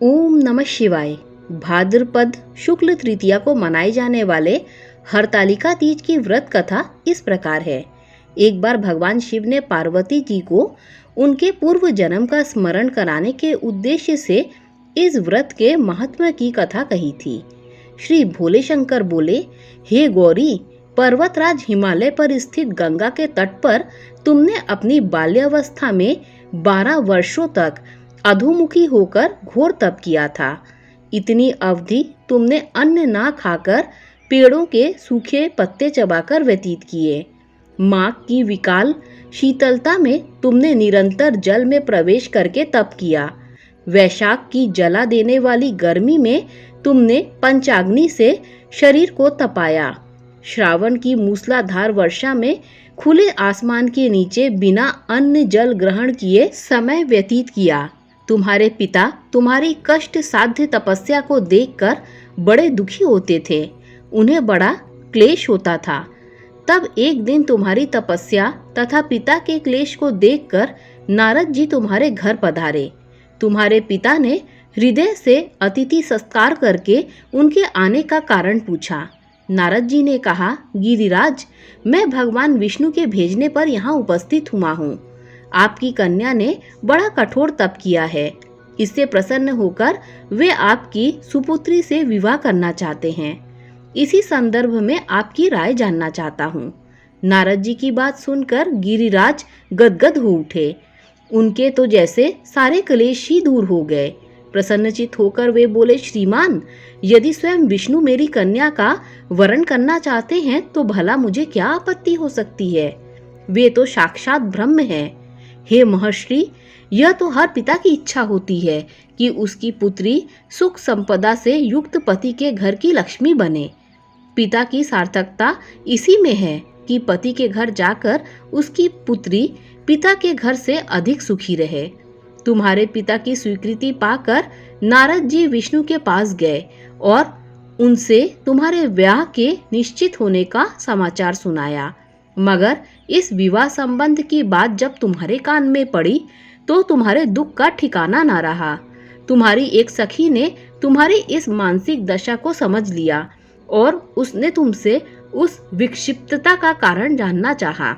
ओम नमः शिवाय। भाद्रपद शुक्ल तृतीया को मनाए जाने वाले हरतालिका तीज की व्रत कथा इस प्रकार है। एक बार भगवान शिव ने पार्वती जी को उनके पूर्व जन्म का स्मरण कराने के उद्देश्य से इस व्रत के महत्व की कथा कही थी। श्री भोले शंकर बोले, हे गौरी, पर्वतराज हिमालय पर स्थित गंगा के तट पर तुमने अपनी बाल्यावस्था में 12 वर्षों तक अधोमुखी होकर घोर तप किया था। इतनी अवधि तुमने अन्न ना खाकर पेड़ों के सूखे पत्ते चबाकर व्यतीत किए। माघ की विकाल शीतलता में तुमने निरंतर जल में प्रवेश करके तप किया। वैशाख की जला देने वाली गर्मी में तुमने पंचाग्नि से शरीर को तपाया। श्रावण की मूसलाधार वर्षा में खुले आसमान के नीचे बिना अन्न जल ग्रहण किए समय व्यतीत किया। तुम्हारे पिता तुम्हारी कष्ट साध्य तपस्या को देखकर बड़े दुखी होते थे। उन्हें बड़ा क्लेश होता था। तब एक दिन तुम्हारी तपस्या तथा पिता के क्लेश को देखकर नारद जी तुम्हारे घर पधारे। तुम्हारे पिता ने हृदय से अतिथि सत्कार करके उनके आने का कारण पूछा। नारद जी ने कहा, गिरिराज, मैं भगवान विष्णु के भेजने पर यहाँ उपस्थित हुआ हूँ। आपकी कन्या ने बड़ा कठोर तप किया है। इससे प्रसन्न होकर वे आपकी सुपुत्री से विवाह करना चाहते हैं। इसी संदर्भ में आपकी राय जानना चाहता हूँ। नारद जी की बात सुनकर गिरिराज गदगद हो उठे। उनके तो जैसे सारे क्लेश ही दूर हो गए। प्रसन्नचित होकर वे बोले, श्रीमान, यदि स्वयं विष्णु मेरी कन्या का वरण करना चाहते हैं तो भला मुझे क्या आपत्ति हो सकती है। वे तो साक्षात ब्रह्म हैं। हे महर्षि, यह तो हर पिता की इच्छा होती है कि उसकी पुत्री सुख संपदा से युक्त पति के घर की लक्ष्मी बने। पिता की सार्थकता इसी में है कि पति के घर जाकर उसकी पुत्री पिता के घर से अधिक सुखी रहे। तुम्हारे पिता की स्वीकृति पाकर नारद जी विष्णु के पास गए और उनसे तुम्हारे ब्याह के निश्चित होने का समाचार सुनाया। मगर इस विवाह संबंध की बात जब तुम्हारे कान में पड़ी तो तुम्हारे दुख का ठिकाना ना रहा। तुम्हारी एक सखी ने तुम्हारी इस मानसिक दशा को समझ लिया और उसने तुमसे उस विक्षिप्तता का कारण जानना चाहा।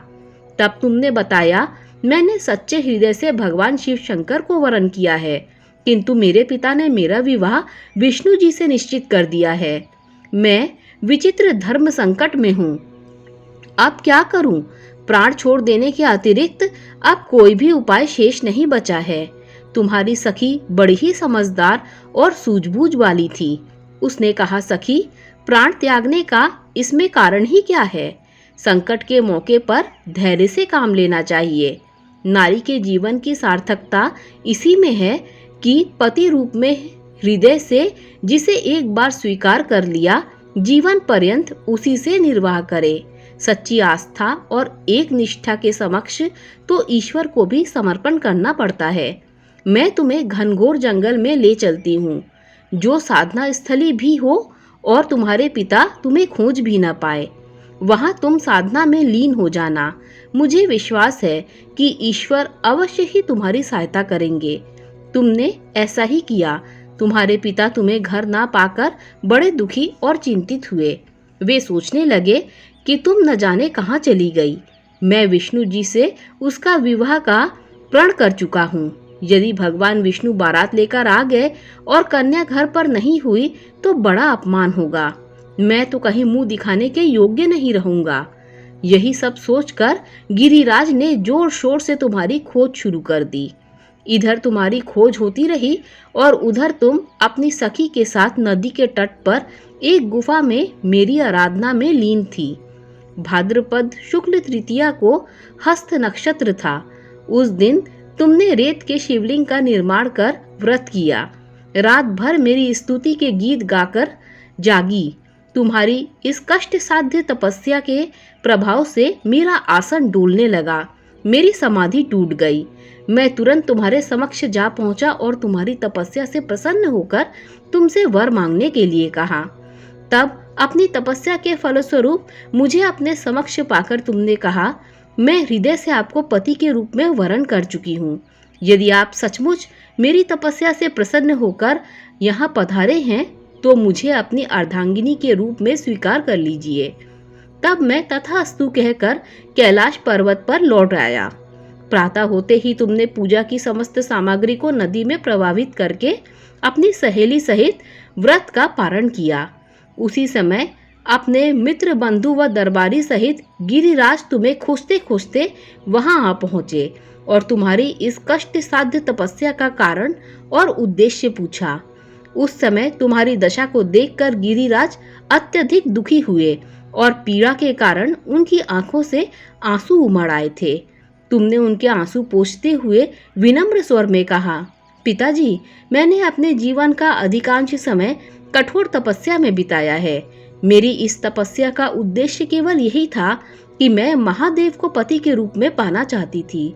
तब तुमने बताया, मैंने सच्चे हृदय से भगवान शिव शंकर को वरण किया है, किंतु मेरे पिता ने मेरा विवाह विष्णु जी से निश्चित कर दिया है। मैं विचित्र धर्म संकट में हूँ। अब क्या करूं? प्राण छोड़ देने के अतिरिक्त अब कोई भी उपाय शेष नहीं बचा है। तुम्हारी सखी बड़ी ही समझदार और सूझबूझ वाली थी। उसने कहा, सखी, प्राण त्यागने का इसमें कारण ही क्या है? संकट के मौके पर धैर्य से काम लेना चाहिए। नारी के जीवन की सार्थकता इसी में है कि पति रूप में हृदय से जिसे एक बार स्वीकार कर लिया, जीवन पर्यंत उसी से निर्वाह करे। सच्ची आस्था और एक निष्ठा के समक्ष तो ईश्वर को भी समर्पण करना पड़ता है। मैं तुम्हें घनघोर जंगल में ले चलती हूँ, जो साधना स्थली भी हो और तुम्हारे पिता तुम्हें खोज भी न पाए। वहाँ तुम साधना में लीन हो जाना। मुझे विश्वास है कि ईश्वर अवश्य ही तुम्हारी सहायता करेंगे। तुमने ऐसा ही किया। तुम्हारे पिता तुम्हें घर ना पाकर बड़े दुखी और चिंतित हुए। वे सोचने लगे कि तुम न जाने कहाँ चली गई। मैं विष्णु जी से उसका विवाह का प्रण कर चुका हूँ। यदि भगवान विष्णु बारात लेकर आ गए और कन्या घर पर नहीं हुई तो बड़ा अपमान होगा। मैं तो कहीं मुंह दिखाने के योग्य नहीं रहूंगा। यही सब सोचकर गिरिराज ने जोर शोर से तुम्हारी खोज शुरू कर दी। इधर तुम्हारी खोज होती रही और उधर तुम अपनी सखी के साथ नदी के तट पर एक गुफा में मेरी आराधना में लीन थी। भाद्रपद शुक्ल तृतीया को हस्त नक्षत्र था। उस दिन तुमने रेत के शिवलिंग का निर्माण कर व्रत किया। रात भर मेरी स्तुति के गीत गाकर जागी। तुम्हारी इस कष्ट साध्य तपस्या के प्रभाव से मेरा आसन डोलने लगा। मेरी समाधि टूट गई। मैं तुरंत तुम्हारे समक्ष जा पहुंचा और तुम्हारी तपस्या से प्रसन्न होकर तुमसे वर मांगने के लिए कहा। तब अपनी तपस्या के फलस्वरूप मुझे अपने समक्ष पाकर तुमने कहा, मैं हृदय से आपको पति के रूप में वरण कर चुकी हूँ। यदि आप सचमुच मेरी तपस्या से प्रसन्न होकर यहाँ पधारे हैं तो मुझे अपनी अर्धांगिनी के रूप में स्वीकार कर लीजिए। तब मैं तथास्तु कहकर कैलाश पर्वत पर लौट आया। प्रातः होते ही तुमने पूजा की समस्त सामग्री को नदी में प्रवाहित करके अपनी सहेली सहित व्रत का पारण किया। उसी समय अपने मित्र बंधु व दरबारी सहित गिरिराज तुम्हें खोजते खोजते वहां आ पहुंचे और तुम्हारी इस कष्ट साध्य तपस्या का कारण और उद्देश्य पूछा। उस समय तुम्हारी दशा को देखकर गिरिराज अत्यधिक दुखी हुए और पीड़ा के कारण उनकी आंखों से आंसू उमड़ आए थे। तुमने उनके आंसू पोंछते हुए विनम्र स्वर में कहा, पिताजी, मैंने अपने जीवन का अधिकांश समय कठोर तपस्या में बिताया है। मेरी इस तपस्या का उद्देश्य केवल यही था कि मैं महादेव को पति के रूप में पाना चाहती थी।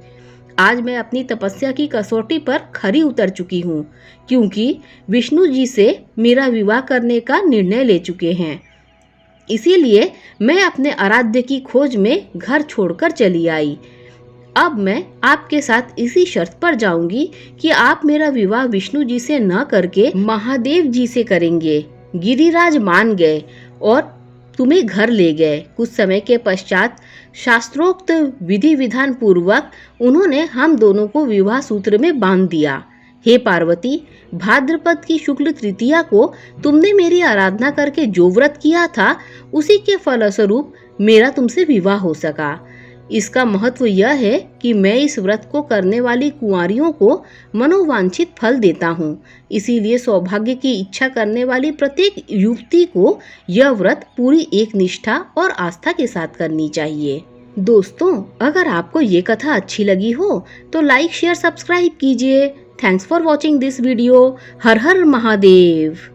आज मैं अपनी तपस्या की कसौटी पर खरी उतर चुकी हूँ, क्योंकि विष्णु जी से मेरा विवाह करने का निर्णय ले चुके हैं। इसीलिए मैं अपने आराध्य की खोज में घर छोड़कर चली आई। अब मैं आपके साथ इसी शर्त पर जाऊंगी कि आप मेरा विवाह विष्णु जी से न करके महादेव जी से करेंगे। गिरिराज मान गए और तुम्हें घर ले गए। कुछ समय के पश्चात शास्त्रोक्त विधि विधान पूर्वक उन्होंने हम दोनों को विवाह सूत्र में बांध दिया। हे पार्वती, भाद्रपद की शुक्ल तृतीया को तुमने मेरी आराधना करके जो व्रत किया था, उसी के फलस्वरूप मेरा तुमसे विवाह हो सका। इसका महत्व यह है कि मैं इस व्रत को करने वाली कुंवारियों को मनोवांछित फल देता हूँ। इसीलिए सौभाग्य की इच्छा करने वाली प्रत्येक युवती को यह व्रत पूरी एक निष्ठा और आस्था के साथ करनी चाहिए। दोस्तों, अगर आपको ये कथा अच्छी लगी हो तो लाइक, शेयर, सब्सक्राइब कीजिए। Thanks for watching this video. Her her Mahadev.